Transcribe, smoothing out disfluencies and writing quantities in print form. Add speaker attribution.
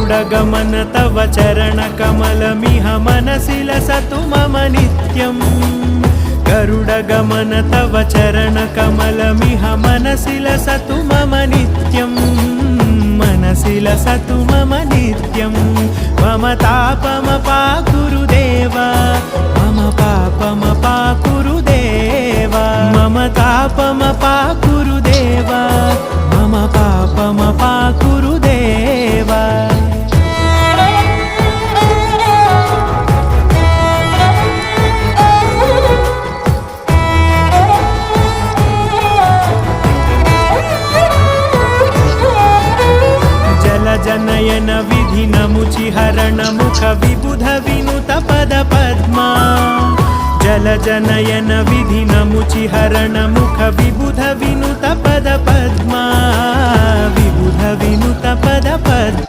Speaker 1: गरुडगमन तव चरणकमलमिह मनसि लसतु मम नित्यम् गरुडगमन तव चरणकमलमिह मनसि लसतु मम नित्यम् मनसि लसतु मम नित्यम् मम तापमपाकुरु देव मम पापमपाकुरु देव मम तापमपाकुरु देव मम पापमपाकुरु देव जनयन विधिनमुचिहरण मुख विबुध विनुत पद पद्मा जल जनयन विधिनमुचिहरण मुख विबुध विनुत पद पद्मा विबुध विनुत पद पद्मा